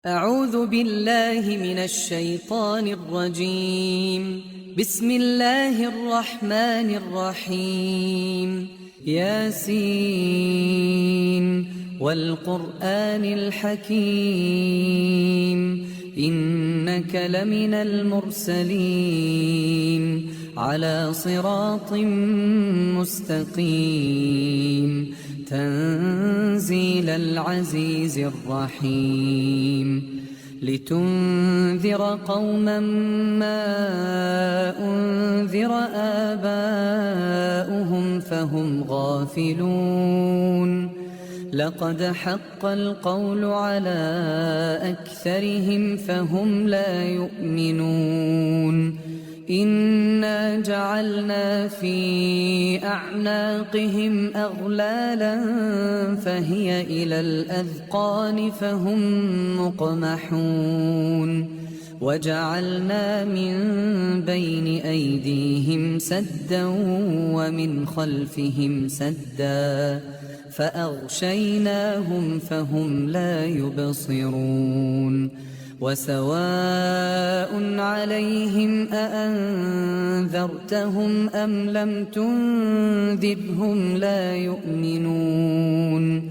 أعوذ بالله من الشيطان الرجيم. بسم الله الرحمن الرحيم. ياسين والقرآن الحكيم إنك لمن المرسلين على صراط مستقيم تنزيل العزيز الرحيم لتنذر قوما ما أنذر آباؤهم فهم غافلون لقد حق القول على أكثرهم فهم لا يؤمنون إنا جعلنا في أعناقهم أغلالا فهي إلى الأذقان فهم مقمحون وجعلنا من بين أيديهم سدا ومن خلفهم سدا فأغشيناهم فهم لا يبصرون وسواء عليهم أأنذرتهم أم لم تنذرهم لا يؤمنون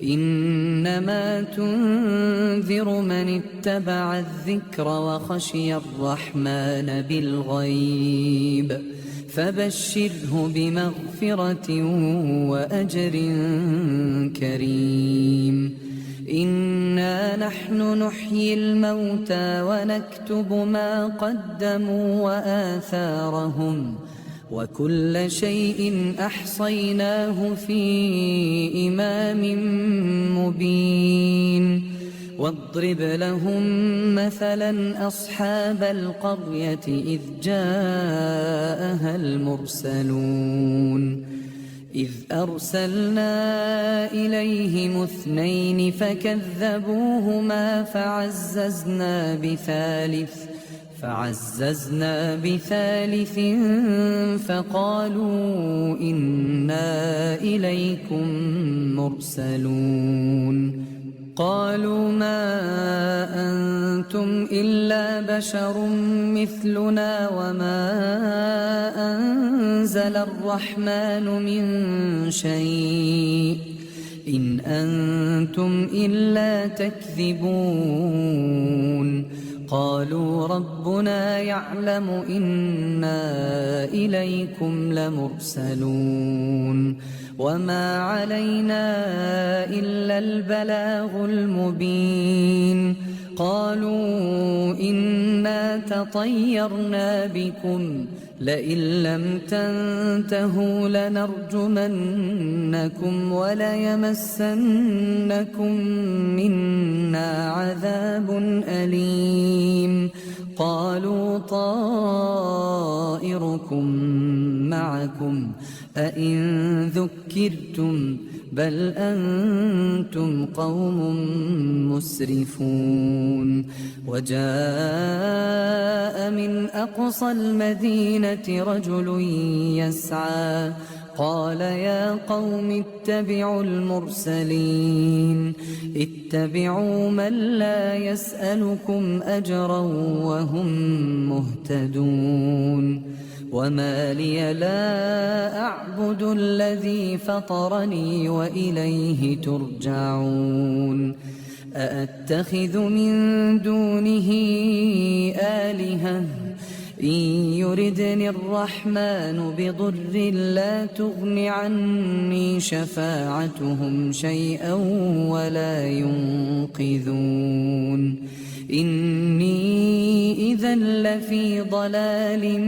إنما تنذر من اتبع الذكر وخشي الرحمن بالغيب فبشره بمغفرة وأجر كريم إنا نحن نحيي الموتى ونكتب ما قدموا وآثارهم وكل شيء أحصيناه في إمام مبين واضرب لهم مثلا أصحاب القرية إذ جاءها المرسلون إذ أرسلنا إليهم اثنين فكذبوهما فعززنا بثالث فقالوا إنا إليكم مرسلون قالوا ما أنتم إلا بشر مثلنا وما أنزل الرحمن من شيء إن أنتم إلا تكذبون قالوا ربنا يعلم إنا إليكم لمرسلون وما علينا إلا البلاغ المبين قالوا إنا تطيرنا بكم لئن لم تنتهوا لنرجمنكم وليمسنكم منا عذاب أليم قالوا طائركم معكم أئن ذكرتم بل أنتم قوم مسرفون وجاء من أقصى المدينة رجل يسعى قال يا قوم اتبعوا المرسلين اتبعوا من لا يسألكم أجرا وهم مهتدون وما لي لا أعبد الذي فطرني وإليه ترجعون أأتخذ من دونه آلهة إن يردني الرحمن بضر لا تغن عني شفاعتهم شيئا ولا ينقذون إني إذا لفي ضلال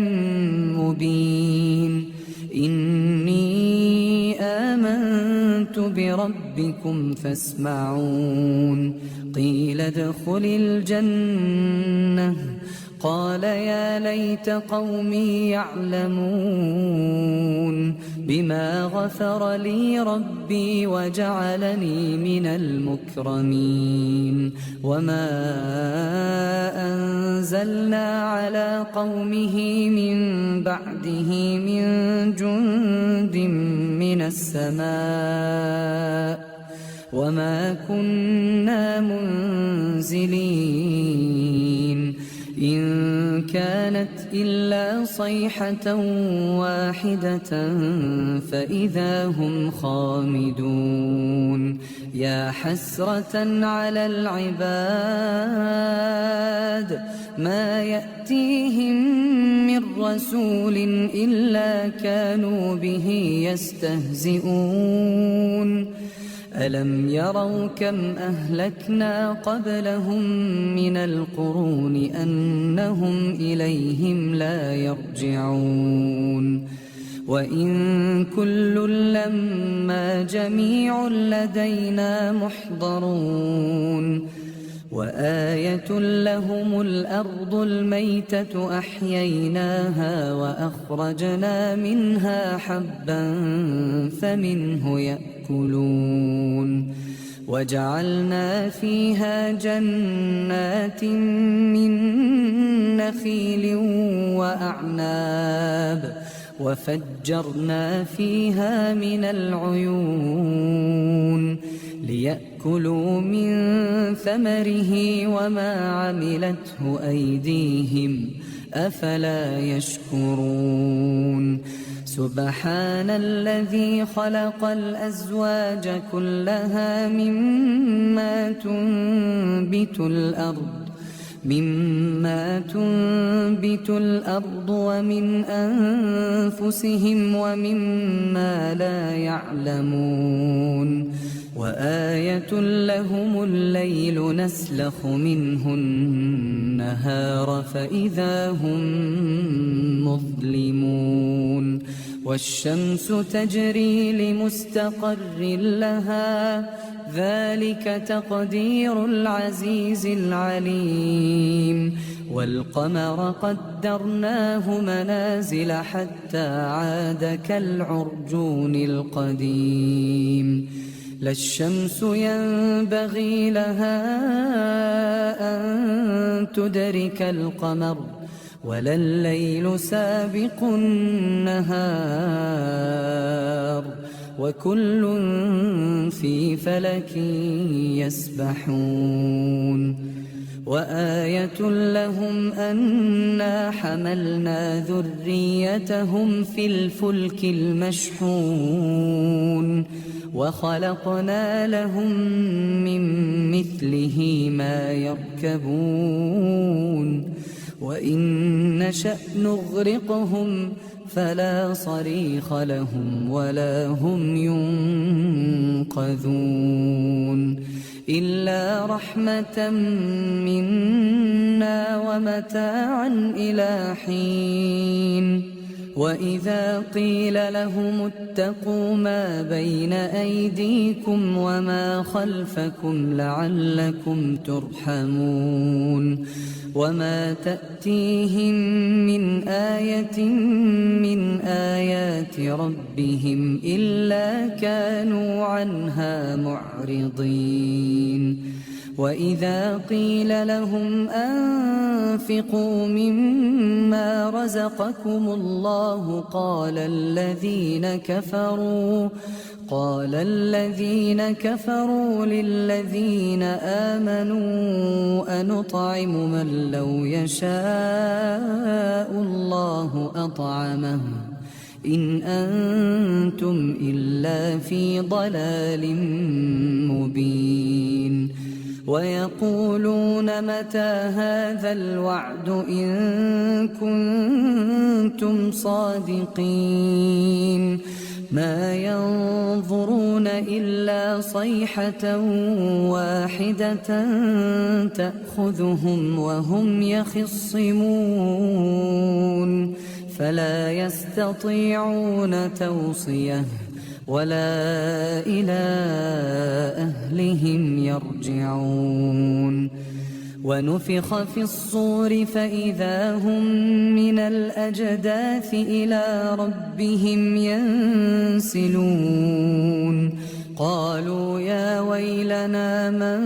مبين إني آمنت بربكم فاسمعون قيل ادخل الجنة قال يا ليت قومي يعلمون بما غفر لي ربي وجعلني من المكرمين وما أنزلنا على قومه من بعده من جند من السماء وما كنا منزلين إن كانت إلا صيحة واحدة فإذا هم خامدون يا حسرة على العباد ما يأتيهم من رسول إلا كانوا به يستهزئون ألم يروا كم أهلكنا قبلهم من القرون أنهم إليهم لا يرجعون وإن كل لما جميع لدينا محضرون وآية لهم الأرض الميتة أحييناها وأخرجنا منها حبا فمنه يأكلون وجعلنا فيها جنات من نخيل وأعناب وفجرنا فيها من العيون ليأكلوا من ثمره وما عملته أيديهم أفلا يشكرون سبحان الذي خلق الأزواج كلها مما تنبت الأرض ومن أنفسهم ومما لا يعلمون وآية لهم الليل نسلخ منه النهار فإذا هم مظلمون والشمس تجري لمستقر لها ذلك تقدير العزيز العليم والقمر قدرناه منازل حتى عاد كالعرجون القديم لا الشمس ينبغي لها أن تدرك القمر ولا الليل سابق النهار وكل في فلك يسبحون وآية لهم أنا حملنا ذريتهم في الفلك المشحون وخلقنا لهم من مثله ما يركبون وإن نشأ نغرقهم فلا صريخ لهم ولا هم ينقذون إلا رحمة منا ومتاعا إلى حين وإذا قيل لهم اتقوا ما بين أيديكم وما خلفكم لعلكم ترحمون وما تأتيهم من آية من آيات ربهم إلا كانوا عنها معرضين وإذا قيل لهم أنفقوا مما رزقكم الله قال الذين كفروا للذين آمنوا أنطعم من لو يشاء الله أطعمه إن أنتم إلا في ضلال مبين ويقولون متى هذا الوعد إن كنتم صادقين ما ينظرون إلا صيحة واحدة تأخذهم وهم يخصمون فلا يستطيعون توصية ولا إلى أهلهم يرجعون ونفخ في الصور فإذا هم من الأجداث إلى ربهم ينسلون قالوا يا ويلنا من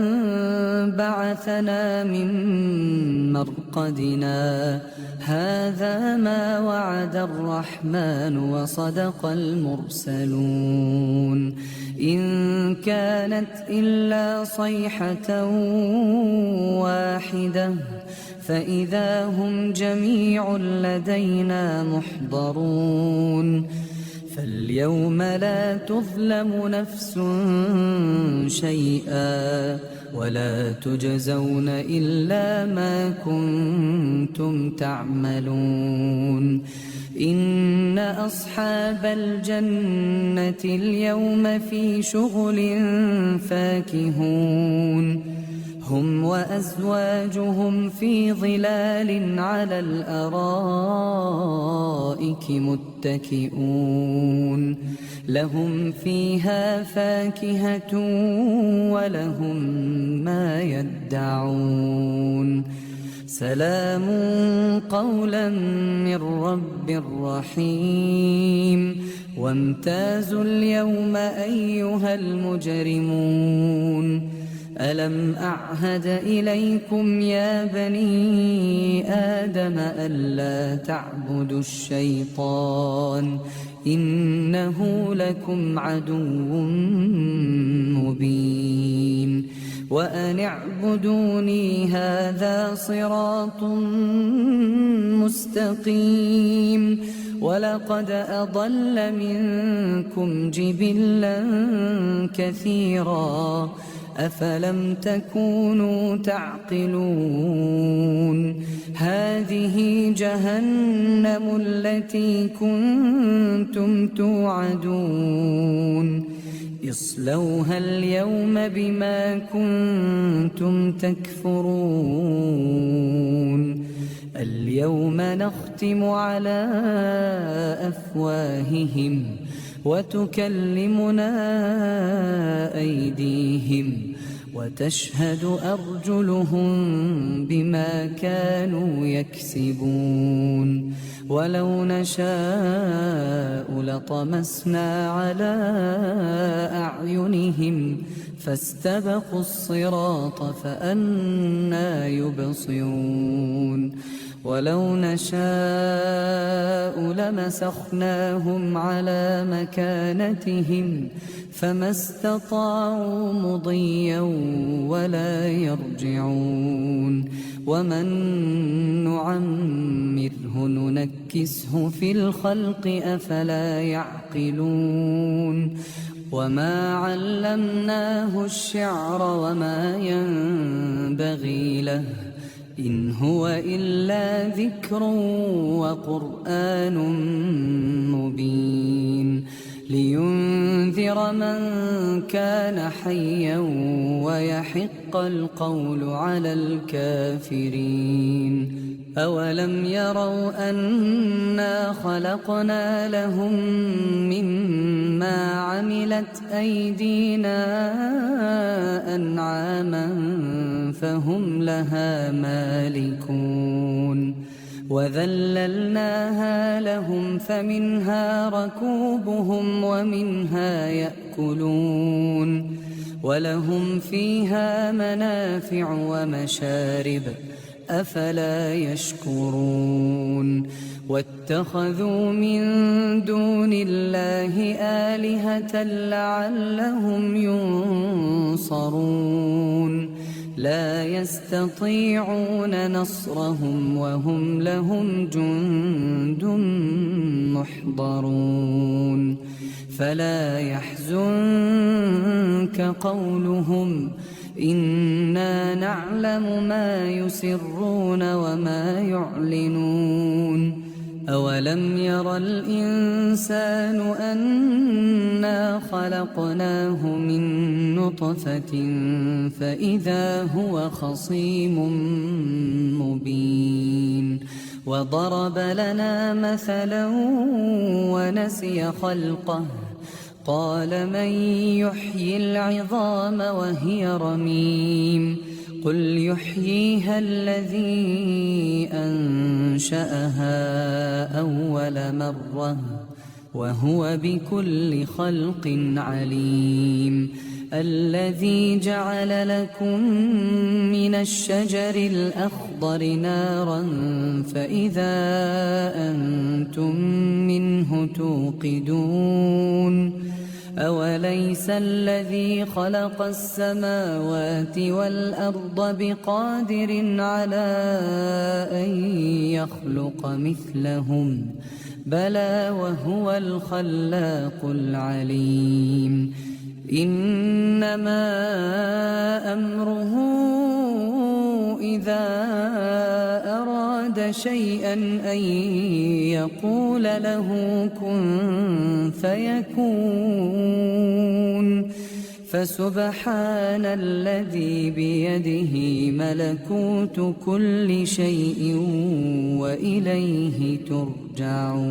بعثنا من مرقدنا هذا ما وعد الرحمن وصدق المرسلون إن كانت إلا صيحة واحدة فإذا هم جميع لدينا محضرون فاليوم لا تظلم نفس شيئا ولا تجزون إلا ما كنتم تعملون إن أصحاب الجنة اليوم في شغل فاكهون هم وأزواجهم في ظلال على الأرائك متكئون لهم فيها فاكهة ولهم ما يدعون سلام قولا من رب رحيم وامتازوا اليوم أيها المجرمون ألم أعهد إليكم يا بني آدم ألا تعبدوا الشيطان إنه لكم عدو مبين وأن اعبدوني هذا صراط مستقيم ولقد أضل منكم جبلا كثيرا أفلم تكونوا تعقلون هذه جهنم التي كنتم توعدون اصلوها اليوم بما كنتم تكفرون اليوم نختم على أفواههم وتكلمنا أيديهم وتشهد أرجلهم بما كانوا يكسبون ولو نشاء لطمسنا على أعينهم فاستبقوا الصراط فأنى يبصرون ولو نشاء لمسخناهم على مكانتهم فما استطاعوا مضيا ولا يرجعون ومن نعمره ننكسه في الخلق أفلا يعقلون وما علمناه الشعر وما ينبغي له إن هو إلا ذكر وقرآن مبين لينذر من كان حيا ويحق القول على الكافرين أولم يروا أنا خلقنا لهم مما عملت أيدينا أنعاما فهم لها مالكون وذللناها لهم فمنها ركوبهم ومنها يأكلون ولهم فيها منافع ومشارب أفلا يشكرون واتخذوا من دون الله آلهة لعلهم ينصرون لا يستطيعون نصرهم وهم لهم جند محضرون فلا يحزنك قولهم إنا نعلم ما يسرون وما يعلنون أولم ير الإنسان أنا خلقناه من نطفة فإذا هو خصيم مبين وضرب لنا مثلا ونسي خلقه قال من يحيي العظام وهي رميم قل يحييها الذي أنشأها أول مرة وهو بكل خلق عليم. الذي جعل لكم من الشجر الأخضر نارا فإذا أنتم منه توقدون أوليس الذي خلق السماوات والأرض بقادر على أن يخلق مثلهم بلى وهو الخلاق العليم. إنما أمره إذا أراد شيئا أن يقول له كن فيكون. فسبحان الذي بيده ملكوت كل شيء وإليه ترجعون.